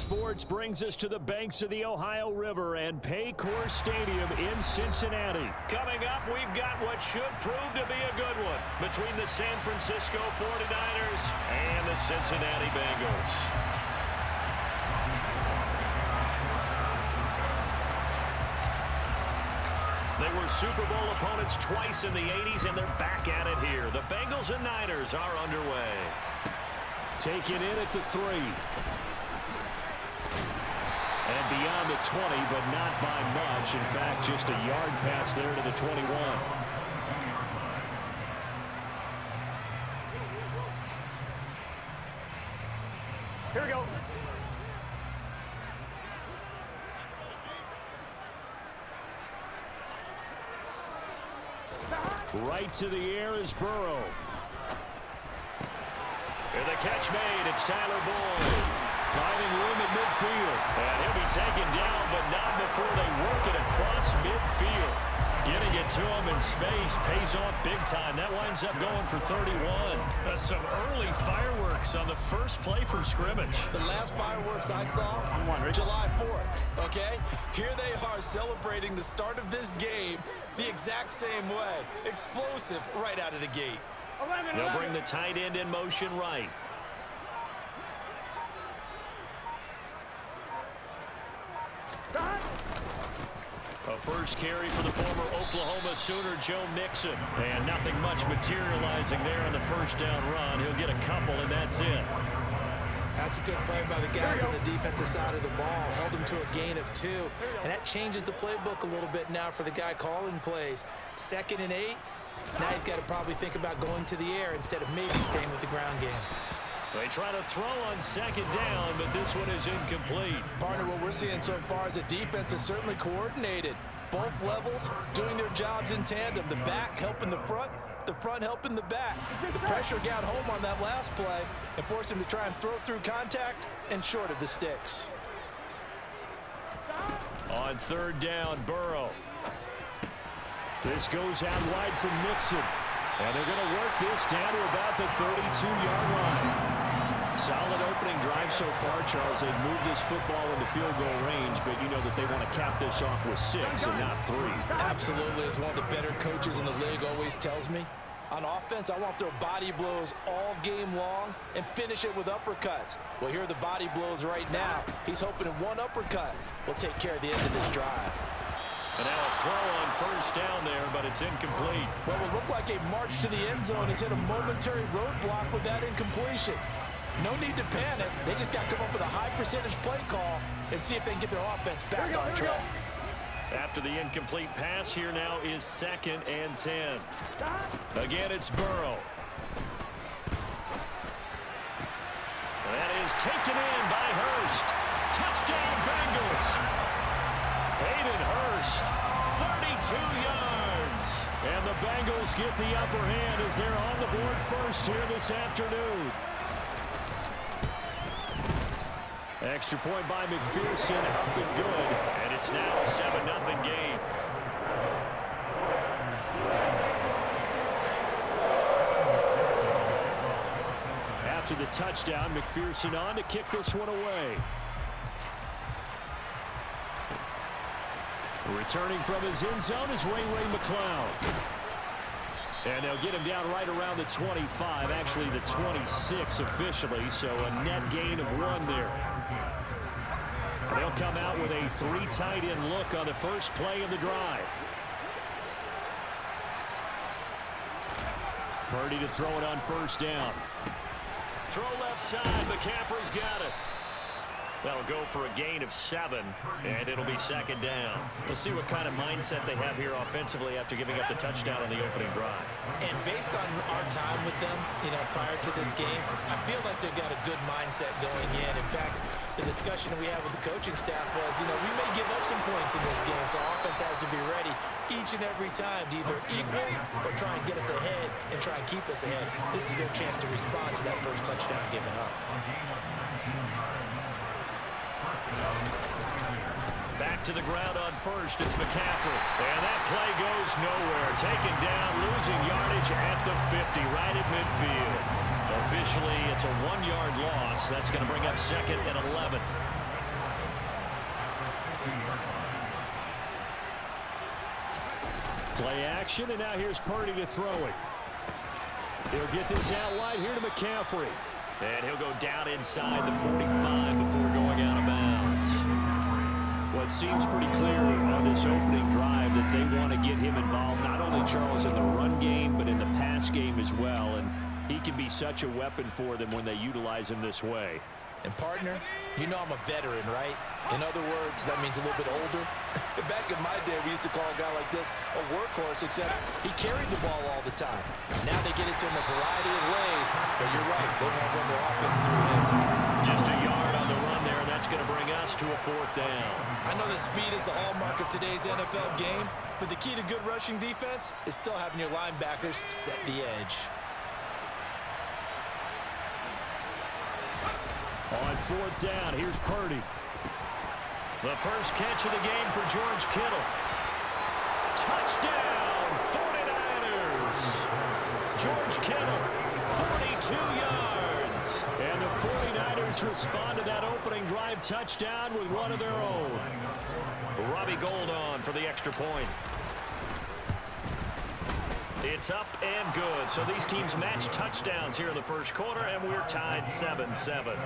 Sports brings us to the banks of the Ohio River and Paycor Stadium in Cincinnati. Coming up, we've got what should prove to be a good one between the San Francisco 49ers and the Cincinnati Bengals. They were Super Bowl opponents twice in the 80s, and they're back at it here. The Bengals and Niners are underway. Taken in at the 3. And beyond the 20, but not by much. In fact, just a yard pass there to the 21. Here we go. Right to the air is Burrow. And the catch made. It's Tyler Boyd. Finding room at midfield. And he'll be taken down, but not before they work it across midfield. Getting it to him in space pays off big time. That winds up going for 31. Some early fireworks on the first play from scrimmage. The last fireworks I saw, July 4th, okay? Here they are celebrating the start of this game the exact same way. Explosive right out of the gate. They'll bring the tight end in motion right. A first carry for the former Oklahoma Sooner, Joe Mixon. And nothing much materializing there on the first down run. He'll get a couple, and that's it. That's a good play by the guys on the defensive side of the ball. Held him to a gain of 2. And that changes the playbook a little bit now for the guy calling plays. 2nd and 8. Now he's got to probably think about going to the air instead of maybe staying with the ground game. They try to throw on 2nd down, but this one is incomplete. Partner, what we're seeing so far is the defense is certainly coordinated. Both levels doing their jobs in tandem. The back helping the front helping the back. The pressure got home on that last play and forced him to try and throw through contact and short of the sticks. On 3rd down, Burrow. This goes out wide from Mixon. And they're going to work this down to about the 32-yard line. Solid opening drive so far, Charles. They've moved this football into field goal range, but you know that they want to cap this off with 6 and not 3. Absolutely. As one of the better coaches in the league always tells me, on offense, I want to throw body blows all game long and finish it with uppercuts. Well, here are the body blows right now. He's hoping in one uppercut will take care of the end of this drive. And now a throw on 1st down there, but it's incomplete. What will look like a march to the end zone has hit a momentary roadblock with that incompletion. No need to panic. They just got to come up with a high percentage play call and see if they can get their offense back on track. After the incomplete pass, here now is 2nd and 10. Again, it's Burrow. That is taken in by Hurst. Touchdown, Bengals. Hayden Hurst, 32 yards. And the Bengals get the upper hand as they're on the board first here this afternoon. Extra point by McPherson, up and good. And it's now a 7-0 game. After the touchdown, McPherson on to kick this one away. Returning from his end zone is Ray McCloud. And they'll get him down right around the 25, actually the 26 officially, so a net gain of 1 there. They'll come out with a 3 tight end look on the first play of the drive. Purdy to throw it on 1st down. Throw left side, McCaffrey's got it. That'll go for a gain of 7, and it'll be 2nd down. We'll see what kind of mindset they have here offensively after giving up the touchdown on the opening drive. And based on our time with them, prior to this game, I feel like they've got a good mindset going in. In fact, the discussion we had with the coaching staff was, we may give up some points in this game, so offense has to be ready each and every time to either equal or try and get us ahead and try and keep us ahead. This is their chance to respond to that first touchdown given up. Back to the ground on 1st, it's McCaffrey. And that play goes nowhere. Taken down, losing yardage at the 50, right at midfield. Officially, it's a 1-yard loss. That's going to bring up 2nd and 11. Play action, and now here's Purdy to throw it. He'll get this out wide here to McCaffrey. And he'll go down inside the 45 before going out of bounds. Well, it seems pretty clear on this opening drive that they want to get him involved, not only, Charles, in the run game, but in the pass game as well. And he can be such a weapon for them when they utilize him this way. And, partner, you know I'm a veteran, right? In other words, that means a little bit older. Back in my day, we used to call a guy like this a workhorse, except he carried the ball all the time. Now they get it to him a variety of ways. But you're right, they won't run their offense through him. Just a yard on the run there, and that's going to bring us to a 4th down. I know that speed is the hallmark of today's NFL game, but the key to good rushing defense is still having your linebackers set the edge. On 4th down, here's Purdy. The first catch of the game for George Kittle. Touchdown, 49ers. George Kittle, 42 yards. And the 49ers respond to that opening drive touchdown with one of their own. Robbie Gould on for the extra point. It's up and good. So these teams match touchdowns here in the first quarter, and we're tied 7-7.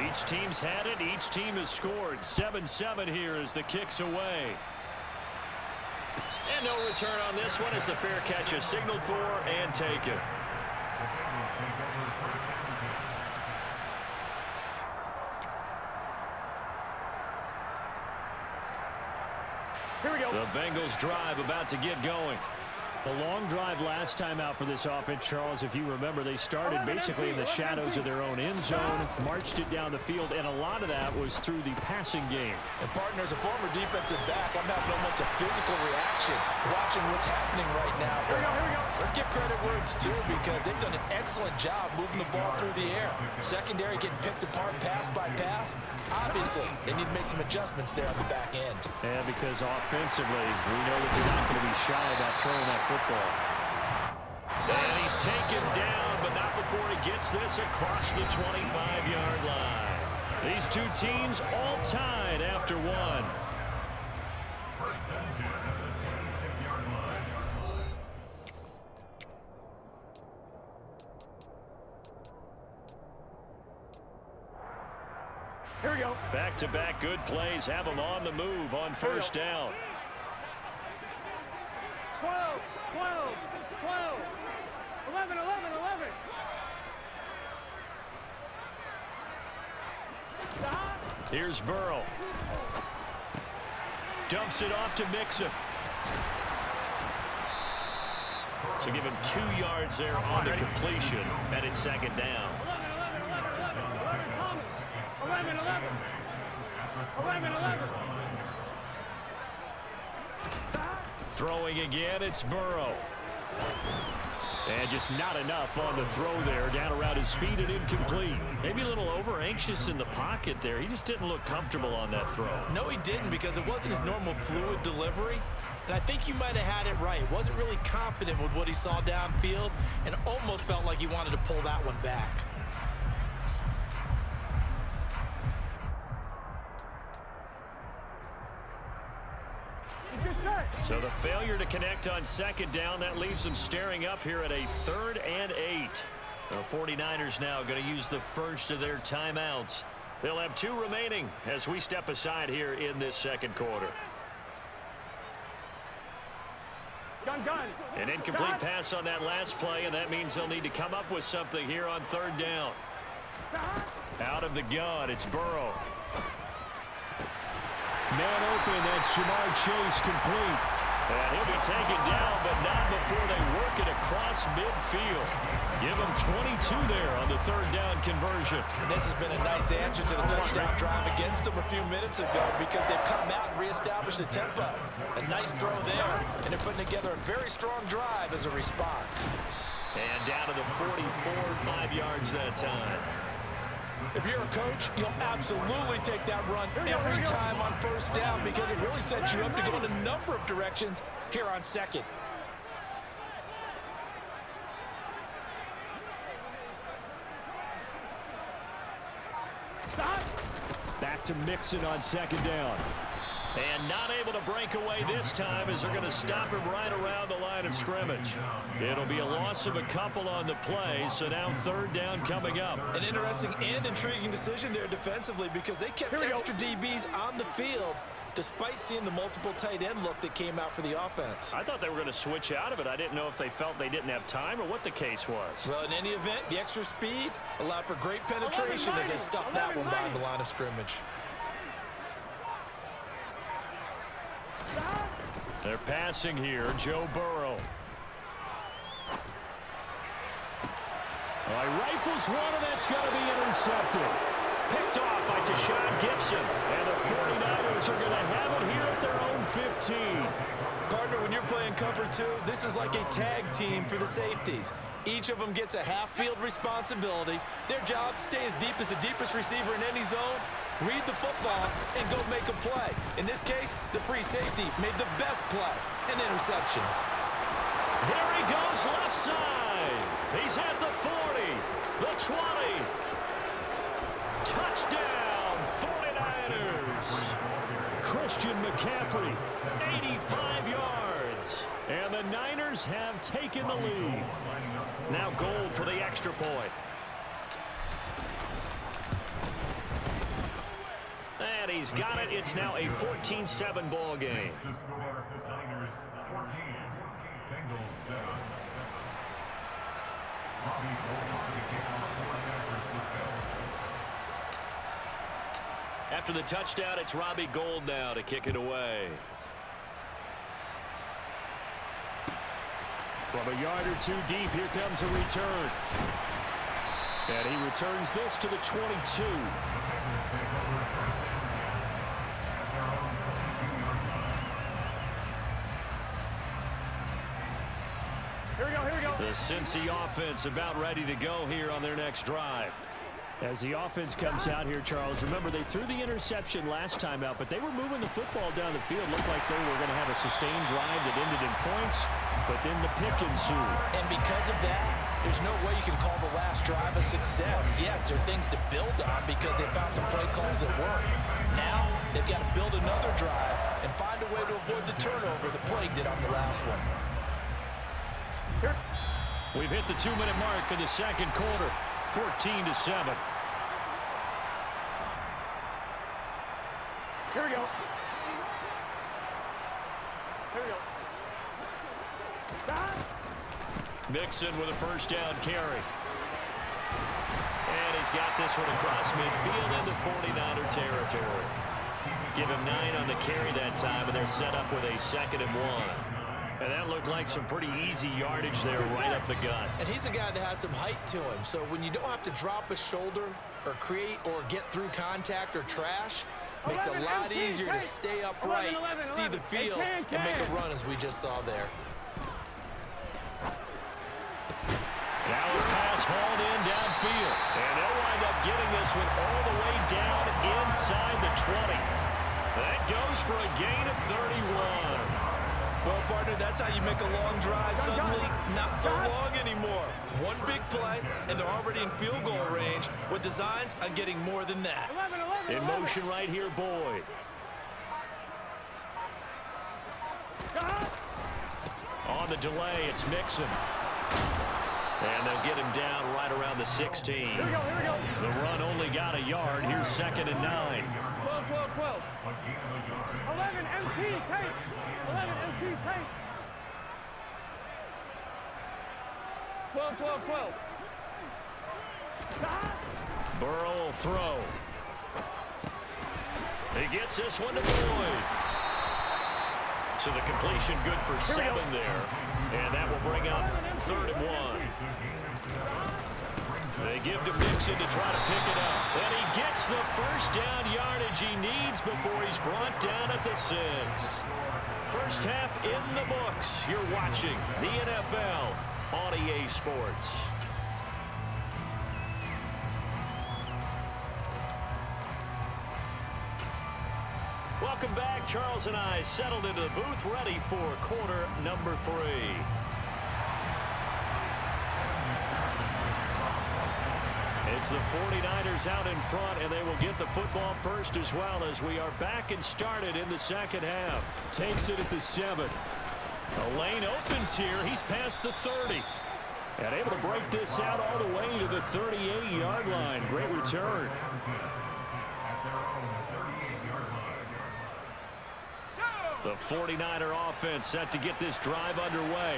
Each team's had it. Each team has scored. 7-7 here as the kick's away. And no return on this one as the fair catch is signaled for and taken. Here we go. The Bengals drive about to get going. A long drive last time out for this offense, Charles. If you remember, they started basically in the shadows of their own end zone, marched it down the field, and a lot of that was through the passing game. And, partner, as a former defensive back, I'm having almost a physical reaction watching what's happening right now. Here we go. Let's give credit where it's due because they've done an excellent job moving the ball through the air. Secondary getting picked apart pass by pass. Obviously, they need to make some adjustments there on the back end. And because offensively, we know that they're not going to be shy about throwing that football. And he's taken down, but not before he gets this across the 25-yard line. These two teams all tied after one. Here we go. Back-to-back good plays have them on the move on first down. 12, 12, 12, 11, 11, 11. Stop. Here's Burrow. Dumps it off to Mixon. So give him 2 yards there on the completion, and it's second down. 11, 11. 11, 11. Throwing again, it's Burrow. And just not enough on the throw there, down around his feet and incomplete. Maybe a little over-anxious in the pocket there. He just didn't look comfortable on that throw. No, he didn't because it wasn't his normal fluid delivery. And I think you might have had it right. Wasn't really confident with what he saw downfield and almost felt like he wanted to pull that one back. So the failure to connect on second down, that leaves them staring up here at a 3rd and 8. The 49ers now going to use the first of their timeouts. They'll have 2 remaining as we step aside here in this second quarter. Gun. An incomplete pass on that last play, and that means they'll need to come up with something here on 3rd down. Out of the gun, it's Burrow. Man open, that's Jamar Chase complete. And he'll be taken down, but not before they work it across midfield. Give him 22 there on the 3rd down conversion. And this has been a nice answer to the touchdown drive against them a few minutes ago because they've come out and reestablished the tempo. A nice throw there, and they're putting together a very strong drive as a response. And down to the 44, 5 yards that time. If you're a coach, you'll absolutely take that run every time on first down because it really sets you up to go in a number of directions here on second. Back to Mixon on second down. And not able to break away this time as they're going to stop him right around the line of scrimmage. It'll be a loss of a couple on the play, so now third down coming up. An interesting and intriguing decision there defensively because they kept extra DBs on the field despite seeing the multiple tight end look that came out for the offense. I thought they were going to switch out of it. I didn't know if they felt they didn't have time or what the case was. Well, in any event, the extra speed allowed for great penetration as they stuffed that one behind the line of scrimmage. They're passing here, Joe Burrow. Rifles one, and that's going to be intercepted. Picked off by Tashawn Gibson. And the 49ers are going to have it here at their own 15. Partner, when you're playing cover two, this is like a tag team for the safeties. Each of them gets a half-field responsibility. Their job, stay as deep as the deepest receiver in any zone, read the football, and go make a play. In this case, the free safety made the best play, an interception. There he goes left side. He's at the 40, the 20. Touchdown, 49ers. Christian McCaffrey, 85 yards. And the Niners have taken the lead. Now Gold for the extra point. And he's got it. It's now a 14-7 ball game. After the touchdown, it's Robbie Gould now to kick it away. From a yard or two deep, here comes a return. And he returns this to the 22. Here we go, here we go. The Cincy offense about ready to go here on their next drive. As the offense comes out here, Charles, remember they threw the interception last time out, but they were moving the football down the field. Looked like they were going to have a sustained drive that ended in points, but then the pick ensued. And because of that, there's no way you can call the last drive a success. Yes, there are things to build on because they found some play calls that work. Now, they've got to build another drive and find a way to avoid the turnover the play did on the last one. We've hit the 2-minute mark in the second quarter. 14-7. Here we go. Here we go. Stop. Mixon with a first down carry. And he's got this one across midfield into 49er territory. Give him 9 on the carry that time, and they're set up with a 2nd and 1. And that looked like some pretty easy yardage there right up the gut. And he's a guy that has some height to him, so when you don't have to drop a shoulder or create or get through contact or trash, makes it a lot easier to stay upright, see the field, and make a run as we just saw there. Now a pass hauled in downfield. And they'll wind up getting this one all the way down inside the 20. That goes for a gain of 31. Well, partner, that's how you make a long drive suddenly not so long anymore. One big play, and they're already in field goal range with designs on getting more than that. 11. In motion right here, Boyd. On the delay, it's Mixon. And they'll get him down right around the 16. Here we go, here we go. The run only got a yard. Here's 2nd and 9. 12. 11 MT, take. 11 MT, take. 12. Stop. Burrow will throw. He gets this one to Boyd. So the completion good for 7 there. And that will bring up 3rd and 1. They give to Mixon to try to pick it up. And he gets the first down yardage he needs before he's brought down at the 6. First half in the books. You're watching the NFL on EA Sports. Welcome back. Charles and I settled into the booth, ready for quarter number 3. It's the 49ers out in front, and they will get the football first as well as we are back and started in the second half. Takes it at the 7. The lane opens here. He's past the 30. And able to break this out all the way to the 38-yard line. Great return. The 49er offense set to get this drive underway.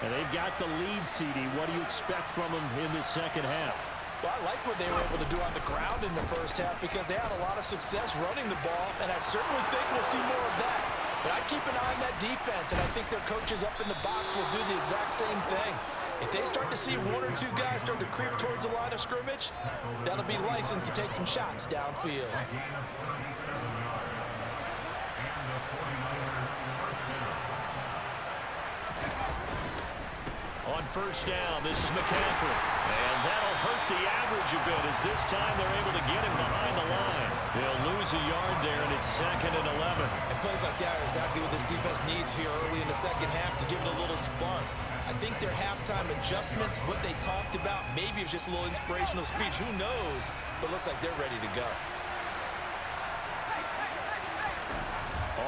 And they've got the lead, CD. What do you expect from them in the second half? Well, I like what they were able to do on the ground in the first half because they had a lot of success running the ball, and I certainly think we'll see more of that. But I keep an eye on that defense, and I think their coaches up in the box will do the exact same thing. If they start to see one or two guys start to creep towards the line of scrimmage, that'll be licensed to take some shots downfield. On first down, this is McCaffrey. And that'll hurt the average a bit as this time they're able to get him behind the line. They'll lose a yard there, and it's 2nd and 11. And plays like that are exactly what this defense needs here early in the second half to give it a little spark. I think their halftime adjustments, what they talked about, maybe it was just a little inspirational speech. Who knows? But looks like they're ready to go.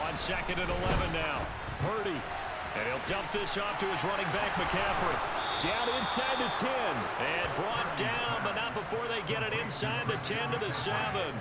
On 2nd and 11 now. Purdy. And he'll dump this off to his running back, McCaffrey. Down inside the 10. And brought down, but not before they get it inside the 10 to the 7.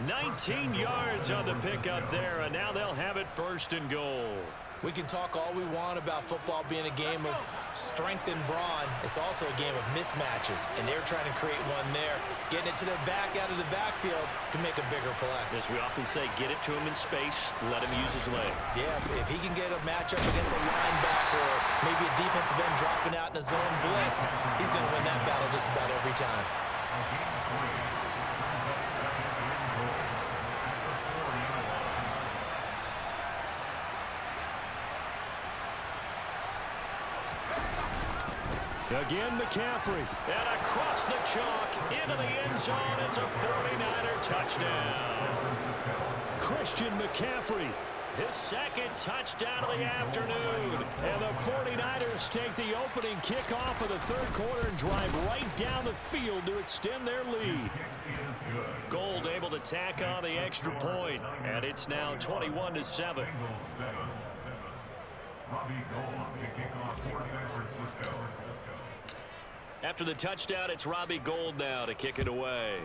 19 yards on the pickup there, and now they'll have it 1st and goal. We can talk all we want about football being a game of strength and brawn. It's also a game of mismatches, and they're trying to create one there, getting it to their back out of the backfield to make a bigger play. As we often say, get it to him in space, let him use his leg. Yeah, if he can get a matchup against a linebacker or maybe a defensive end dropping out in a zone blitz, he's going to win that battle just about every time. Again, McCaffrey. And across the chalk, into the end zone. It's a 49er touchdown. Christian McCaffrey, his 2nd touchdown of the afternoon. And the 49ers take the opening kickoff of the 3rd quarter and drive right down the field to extend their lead. Gold able to tack on the extra point. And it's now 21-7. After the touchdown, it's Robbie Gould now to kick it away.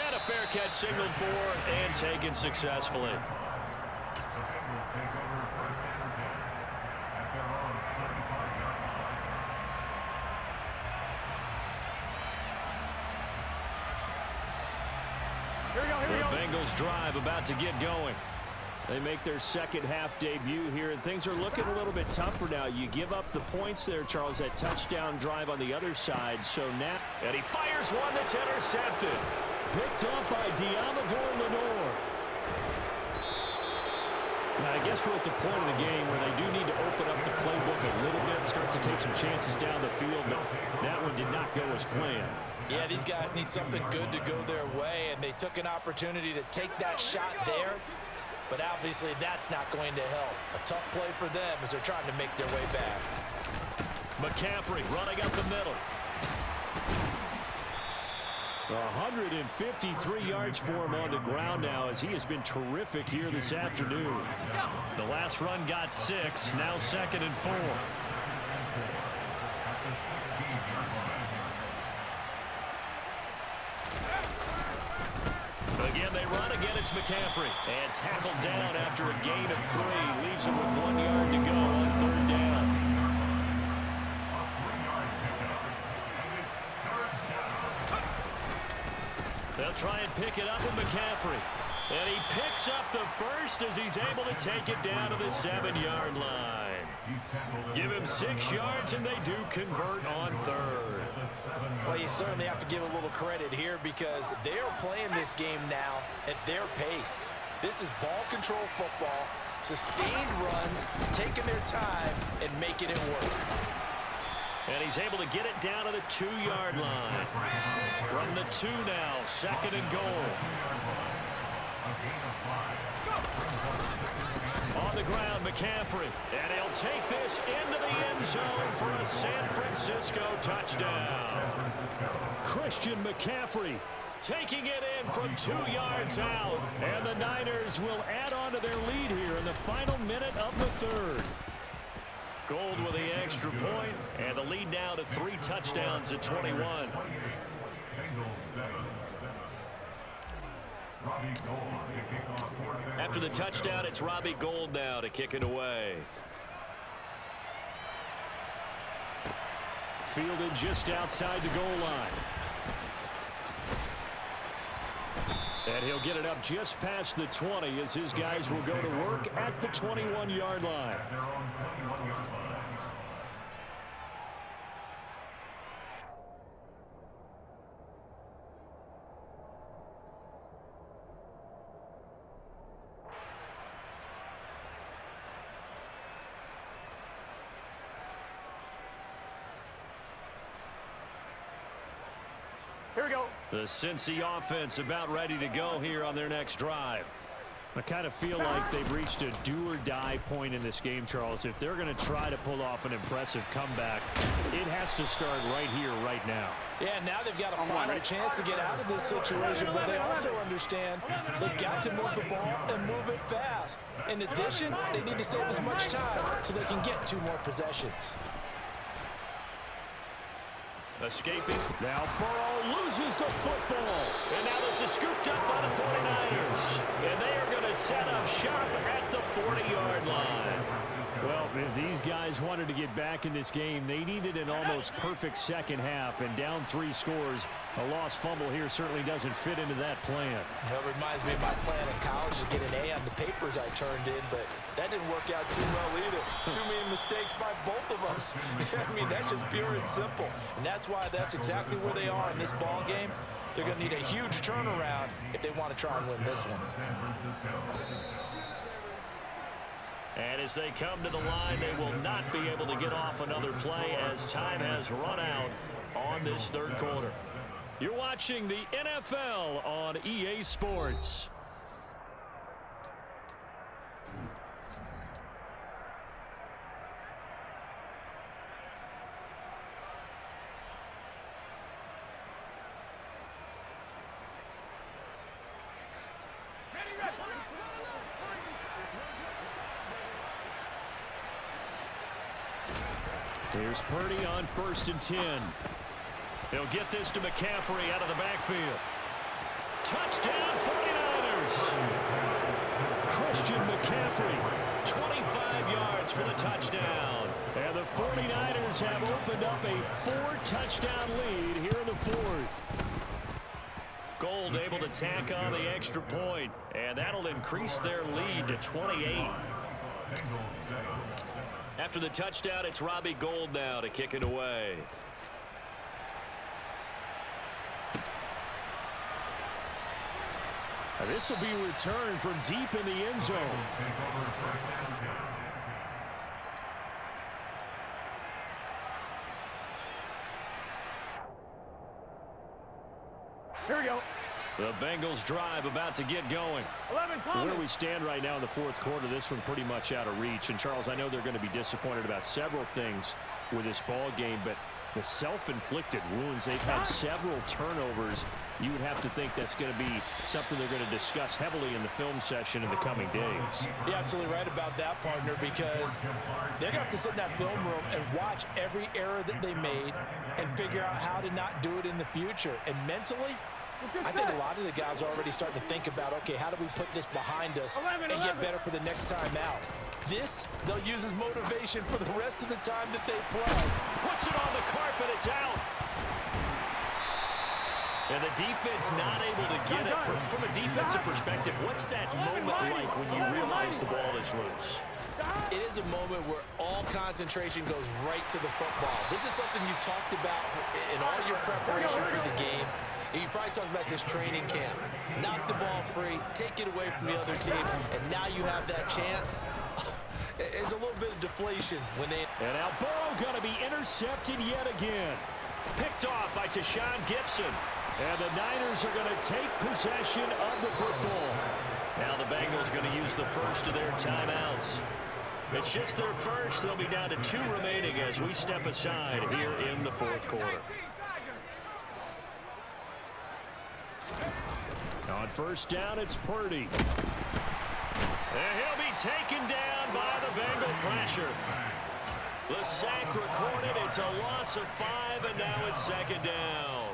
And a fair catch signaled for and taken successfully. The Bengals drive about to get going. They make their second half debut here, and things are looking a little bit tougher now. You give up the points there, Charles, that touchdown drive on the other side. So now, and he fires one that's intercepted. Picked up by Diamador Lenore. Now, I guess we're at the point of the game where they do need to open up the playbook a little bit, start to take some chances down the field, but that one did not go as planned. Yeah, these guys need something good to go their way, and they took an opportunity to take that shot there. But obviously that's not going to help. A tough play for them as they're trying to make their way back. McCaffrey running up the middle. 153 yards for him on the ground now as he has been terrific here this afternoon. The last run got 6, now 2nd and 4. Again, they run. Again, it's McCaffrey. And tackled down after a gain of 3. Leaves him with 1 yard to go on 3rd down. They'll try and pick it up with McCaffrey. And he picks up the first as he's able to take it down to the 7-yard line. Give him 6 yards, and they do convert on 3rd. Well, you certainly have to give a little credit here because they're playing this game now at their pace. This is ball control football, sustained runs, taking their time, and making it work. And he's able to get it down to the 2-yard line. From the 2 now, 2nd and goal. On the ground, McCaffrey. And he'll take this into the end zone for a San Francisco touchdown. Christian McCaffrey taking it in from 2 yards out. And the Niners will add on to their lead here in the final minute of the third. Gold with the extra point, and the lead now to 3 touchdowns at 21. After the touchdown, it's Robbie Gould now to kick it away. Fielded just outside the goal line. And he'll get it up just past the 20 as his guys will go to work at the 21-yard line. Here we go. The Cincy offense about ready to go here on their next drive. I kind of feel like they've reached a do-or-die point in this game, Charles. If they're going to try to pull off an impressive comeback, it has to start right here, right now. Yeah, now they've got a final chance to get out of this situation, but they also understand they've got to move the ball and move it fast. In addition, they need to save as much time so they can get 2 more possessions. Escaping. Now Burrow loses the football. And now this is scooped up by the 49ers. And they are going to set up shop at the 40-yard line. Well, if these guys wanted to get back in this game, they needed an almost perfect second half. And down 3 scores, a lost fumble here certainly doesn't fit into that plan. Well, it reminds me of my plan in college to get an A on the papers I turned in, but that didn't work out too well either. Too many mistakes by both of us. I mean, that's just pure and simple. And that's why that's exactly where they are in this ball game. They're going to need a huge turnaround if they want to try and win this one. And as they come to the line, they will not be able to get off another play as time has run out on this third quarter. You're watching the NFL on EA Sports. Here's Purdy on 1st and 10. He'll get this to McCaffrey out of the backfield. Touchdown 49ers. Christian McCaffrey, 25 yards for the touchdown. And the 49ers have opened up a 4-touchdown lead here in the 4th. Gould able to tack on the extra point, and that'll increase their lead to 28. After the touchdown, it's Robbie Gould now to kick it away. This will be returned from deep in the end zone. Here we go. The Bengals drive about to get going. 11, Thomas. Where we stand right now in the 4th quarter, this one pretty much out of reach. And, Charles, I know they're going to be disappointed about several things with this ball game, but the self-inflicted wounds, they've had several turnovers. You would have to think that's going to be something they're going to discuss heavily in the film session in the coming days. You're absolutely right about that, partner, because they're going to have to sit in that film room and watch every error that they made and figure out how to not do it in the future. And mentally, I think a lot of the guys are already starting to think about, okay, how do we put this behind us and get better for the next time out? This, they'll use as motivation for the rest of the time that they play. Puts it on the carpet, it's out. And the defense not able to get it. From a defensive perspective, what's that moment like when you realize the ball is loose? It is a moment where all concentration goes right to the football. This is something you've talked about in all your preparation for the game. You probably talked about this training camp. Knock the ball free, take it away from the other team, and now you have that chance. There's a little bit of deflation when they... And now Burrow going to be intercepted yet again. Picked off by Tashaun Gibson. And the Niners are going to take possession of the football. Now the Bengals going to use the first of their timeouts. It's just their first. They'll be down to 2 remaining as we step aside here in the fourth quarter. On first down, it's Purdy. And he'll be taken down by the Bengal pressure. The sack recorded. It's a loss of 5, and now it's second down.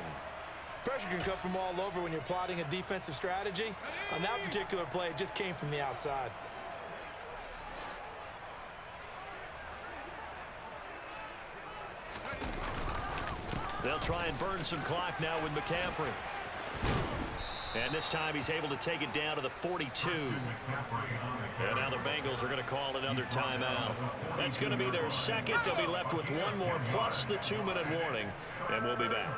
Pressure can come from all over when you're plotting a defensive strategy. On that particular play, it just came from the outside. They'll try and burn some clock now with McCaffrey. And this time he's able to take it down to the 42. And now the Bengals are going to call another timeout. That's going to be their second. They'll be left with 1 more plus the 2-minute warning. And we'll be back.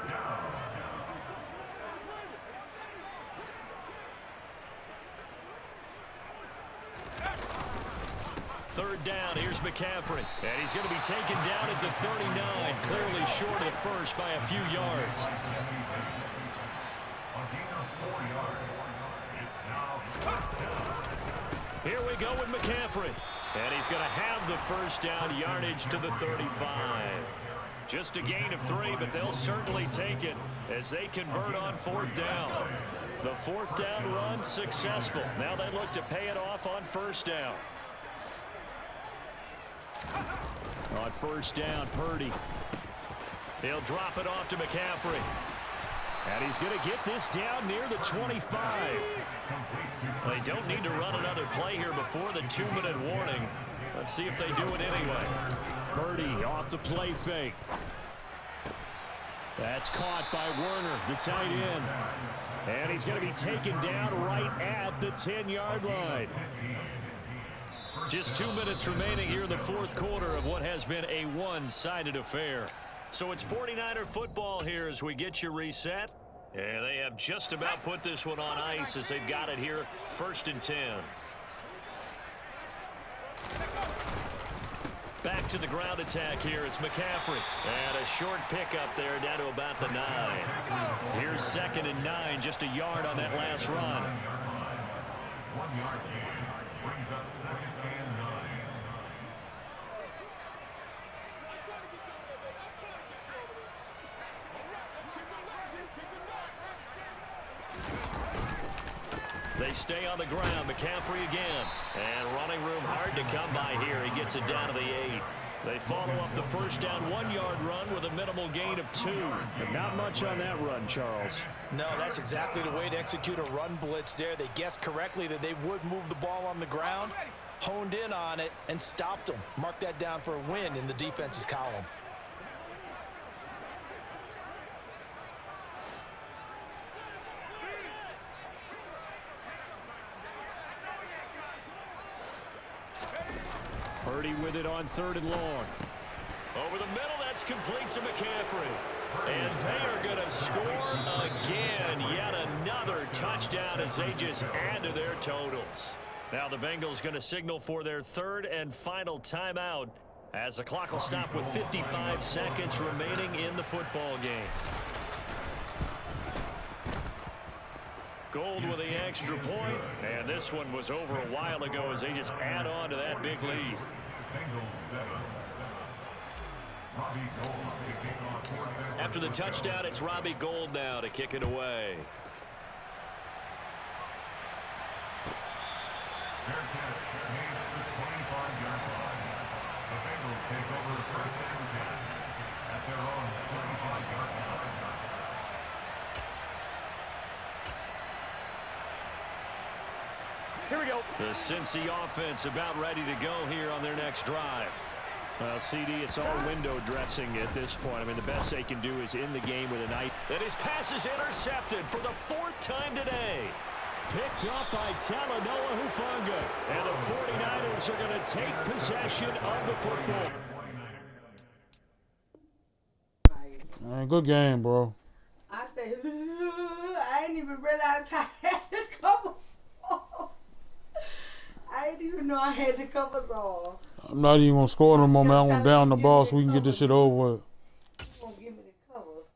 Third down, here's McCaffrey. And he's going to be taken down at the 39, clearly short of the first by a few yards. Here we go with McCaffrey. And he's going to have the first down, yardage to the 35. Just a gain of 3, but they'll certainly take it as they convert on 4th down. The 4th down run successful. Now they look to pay it off on first down. On first down, Purdy. He'll drop it off to McCaffrey. And he's going to get this down near the 25. They don't need to run another play here before the 2-minute warning. Let's see if they do it anyway. Purdy off the play fake. That's caught by Werner, the tight end. And he's going to be taken down right at the 10-yard line. Just 2 minutes remaining here in the fourth quarter of what has been a one-sided affair. So it's 49er football here as we get you reset. And they have just about put this one on ice as they've got it here, 1st and 10. Back to the ground attack here. It's McCaffrey. And a short pickup there down to about the 9. Here's 2nd and 9, just a yard on that last run. 1 yard gain brings up 2nd and 9. They stay on the ground. McCaffrey again. And running room hard to come by here. He gets it down to the 8. They follow up the first down 1-yard run with a minimal gain of 2. But not much on that run, Charles. No, that's exactly the way to execute a run blitz there. They guessed correctly that they would move the ball on the ground, honed in on it, and stopped them. Mark that down for a win in the defense's column. Purdy with it on 3rd and long. Over the middle, that's complete to McCaffrey. And they are going to score again. Yet another touchdown as they just add to their totals. Now the Bengals going to signal for their 3rd and final timeout as the clock will stop with 55 seconds remaining in the football game. Gold with the extra point, and this one was over a while ago as they just add on to that big lead. After the touchdown, it's Robbie Gould now to kick it away. Fair catch made at the 25-yard line. The Bengals take over 1st and 10 at their own 25-yard line. Here we go. The Cincy offense about ready to go here on their next drive. Well, CD, it's all window dressing at this point. I mean, the best they can do is in the game with a night. And his pass is intercepted for the 4th time today. Picked up by Talanoa Hufanga. And the 49ers are going to take possession of the football. Man, good game, bro. I said, I didn't even realize I had the covers off. I didn't even know I had the covers off. I'm not even going to score no more, man. I'm going to down the ball so we can get this shit over with. You won't give me the covers.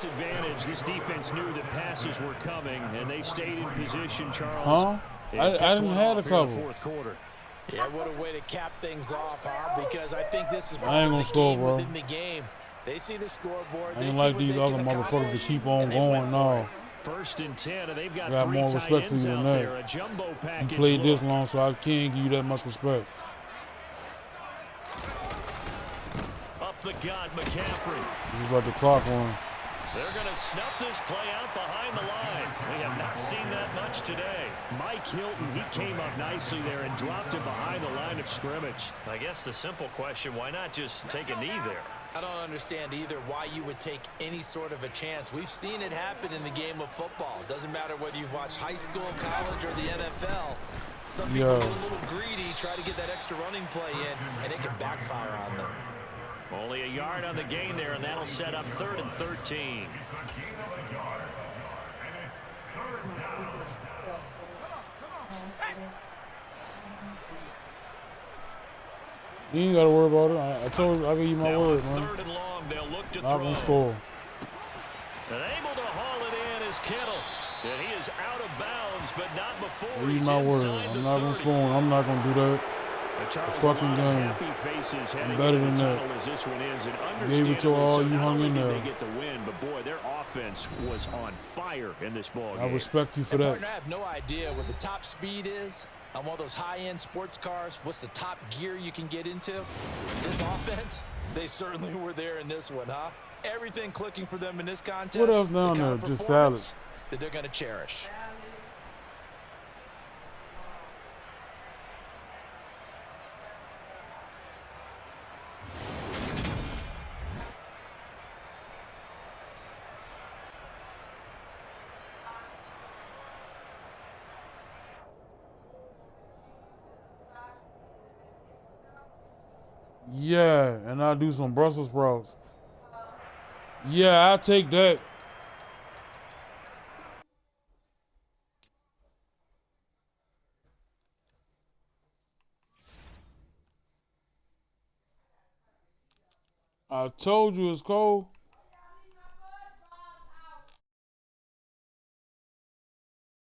Disadvantage. This defense knew that passes were coming, and they stayed in position, Charles. Huh? I didn't have a couple. Fourth quarter. Yeah, what a way to cap things off, huh? Because I think this is I ain't gonna the score, game bro. within the game. They see the scoreboard. I ain't like these other motherfuckers to keep on going now. First and 10, and they've got Got three more tight respect for ends you than out that. there. A jumbo You package played this look. long, so I can't give you that much respect. Up the gut, McCaffrey. This is like the clock one. They're going to snuff this play out behind the line. We have not seen that much today. Mike Hilton, he came up nicely there and dropped him behind the line of scrimmage. I guess the simple question, why not just take a knee there? I don't understand either why you would take any sort of a chance. We've seen it happen in the game of football. Doesn't matter whether you've watched high school, college, or the NFL. Some people get a little greedy, try to get that extra running play in, and it can backfire on them. Only a yard on the gain there, and that'll set up 3rd and 13. You ain't got to worry about it. I told you, I give you my Now word, on man. 3rd and long, they'll look to Not throw. gonna score. And able to haul it in is Kittle. And he is out of bounds, but not before I give you he's my word. inside the I'm not gonna 30. score. I'm not gonna do that. Charles, fucking a lot of game. happy faces I'm heading better into than the that. tunnel as this one ends, and Gave it your all, so you not hung only in did there. they get the win, but boy, their offense was on fire in this ball game. I respect you for And that. partner, I have no idea what the top speed is on one of those high-end sports cars. What's the top gear you can get into? This offense, they certainly were there in this one, huh? Everything clicking for them in this contest. What else down the kind there? of Just performance salad. that they're going to cherish. Yeah, and I'll do some Brussels sprouts. Yeah, I'll take that. I told you it's cold.